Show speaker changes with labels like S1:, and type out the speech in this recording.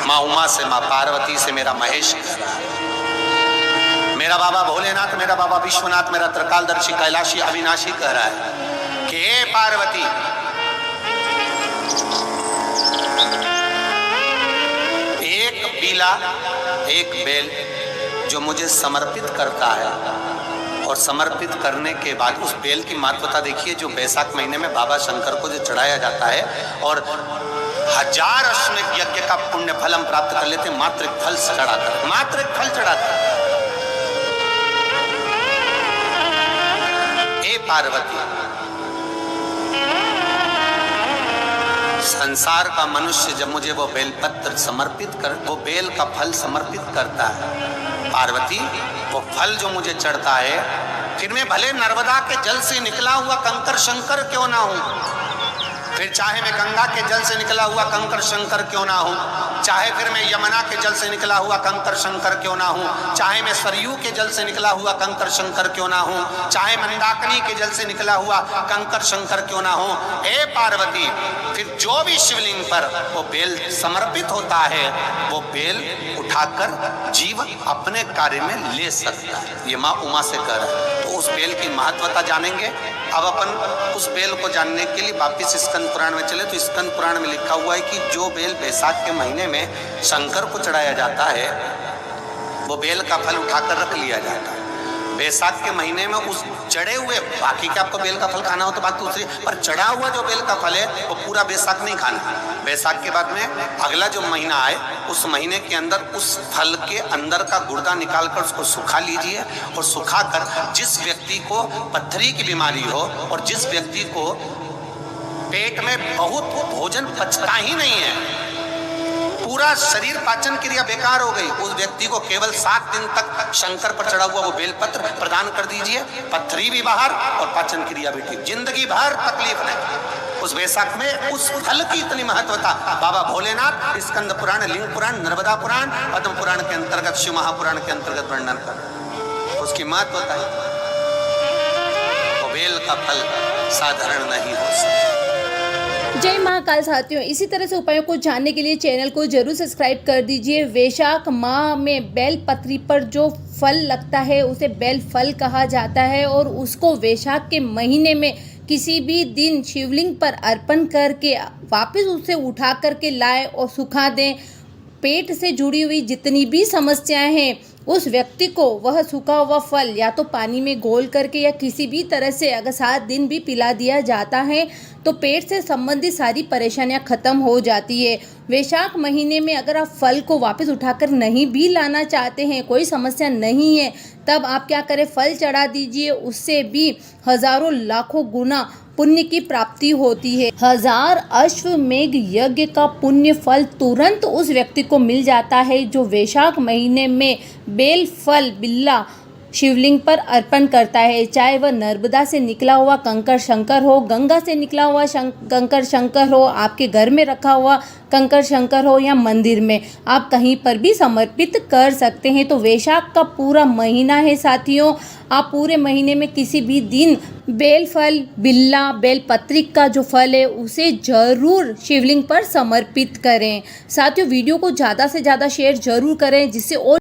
S1: माँ उमा से, माँ पार्वती से मेरा महेश कह रहा है, मेरा बाबा भोलेनाथ, मेरा बाबा विश्वनाथ, मेरा त्रिकालदर्शी कैलाशी अविनाशी कह रहा है कि हे पार्वती, एक पीला एक बेल जो मुझे समर्पित करता है, और समर्पित करने के बाद उस बेल की महत्वता देखिए, जो बैसाख महीने में बाबा शंकर को जो चढ़ाया जाता है और 1000 अश्वमेध यज्ञ का पुण्य फल हम प्राप्त कर लेते हैं, मात्र एक फल चढ़ाकर, मात्र एक फल चढ़ाकर। हे पार्वती, संसार का मनुष्य जब मुझे वो बेलपत्र समर्पित कर, वो बेल का फल समर्पित करता है, पार्वती वो फल जो मुझे चढ़ता है, फिर मैं भले नर्मदा के जल से निकला हुआ कंकर शंकर क्यों ना हूं, फिर चाहे मैं गंगा के जल से निकला हुआ कंकर शंकर क्यों ना हूं, चाहे फिर मैं यमुना के जल से निकला हुआ कंकर शंकर क्यों ना हूं, चाहे मैं सरयू के जल से निकला हुआ कंकर शंकर क्यों ना हूं, चाहे मंदाकिनी के जल से निकला हुआ कंकर शंकर क्यों ना हूं, हे पार्वती, फिर जो भी शिवलिंग पर वो बेल समर्पित होता है, वो बेल उठाकर जीव अपने कार्य में ले सकता है। ये माँ उमा से कह रहा है। तो उस बेल की महत्वता जानेंगे। अब अपन उस बेल को जानने के लिए वापिस स्कंद पुराण में चले, तो स्कंद पुराण में लिखा हुआ है कि जो बेल बैसाख के महीने में शंकर को चढ़ाया जाता है, वो बेल का फल उठाकर रख लिया जाता है। बैसाख के महीने में उस चढ़े हुए, बाकी के आपको बेल का फल खाना हो तो बात दूसरी, पर चढ़ा हुआ जो बेल का फल है वो पूरा बैसाख नहीं खाना। बैसाख के बाद में अगला जो महीना आए, उस महीने के अंदर उस फल के अंदर का गुर्दा निकालकर उसको सुखा लीजिए, और सुखाकर जिस व्यक्ति को पथरी की बीमारी हो और जिस व्यक्ति को पेट में बहुत भोजन पचता ही नहीं है, पूरा शरीर पाचन क्रिया बेकार हो गई, उस व्यक्ति को केवल 7 दिन तक शंकर पर चढ़ा हुआ वो बेलपत्र प्रदान कर दीजिए, पथरी भी बाहर और पाचन क्रिया भी ठीक, जिंदगी भर तकलीफ नहीं। उस बैसाख में उस फल की इतनी महत्वता बाबा भोलेनाथ स्कंद पुराण, लिंग पुराण, नर्मदा पुराण, पद्म पुराण के अंतर्गत, शिव महापुराण के अंतर्गत वर्णन कर, उसकी महत्वता है। वो बेल का फल साधारण नहीं हो सकता।
S2: जय महाकाल साथियों, इसी तरह से उपायों को जानने के लिए चैनल को जरूर सब्सक्राइब कर दीजिए। वैशाख माह में बेल पत्री पर जो फल लगता है उसे बेल फल कहा जाता है, और उसको वैशाख के महीने में किसी भी दिन शिवलिंग पर अर्पण करके वापस उसे उठा करके लाए और सुखा दें। पेट से जुड़ी हुई जितनी भी समस्याएं हैं, उस व्यक्ति को वह सूखा हुआ फल या तो पानी में घोल करके या किसी भी तरह से अगर 7 दिन भी पिला दिया जाता है तो पेट से संबंधित सारी परेशानियां खत्म हो जाती है। वैशाख महीने में अगर आप फल को वापस उठाकर नहीं भी लाना चाहते हैं, कोई समस्या नहीं है, तब आप क्या करें, फल चढ़ा दीजिए, उससे भी हजारों लाखों गुना पुण्य की प्राप्ति होती है। 1000 अश्वमेध यज्ञ का पुण्य फल तुरंत उस व्यक्ति को मिल जाता है जो वैशाख महीने में बेल फल बिल्ला शिवलिंग पर अर्पण करता है, चाहे वह नर्मदा से निकला हुआ कंकर शंकर हो, गंगा से निकला हुआ कंकर शंकर हो, आपके घर में रखा हुआ कंकर शंकर हो, या मंदिर में, आप कहीं पर भी समर्पित कर सकते हैं। तो वैशाख का पूरा महीना है साथियों, आप पूरे महीने में किसी भी दिन बेल फल, बिल्ला, बेल पत्रिक का जो फल है उसे जरूर शिवलिंग पर समर्पित करें। साथियों, वीडियो को ज़्यादा से ज़्यादा शेयर जरूर करें, जिससे और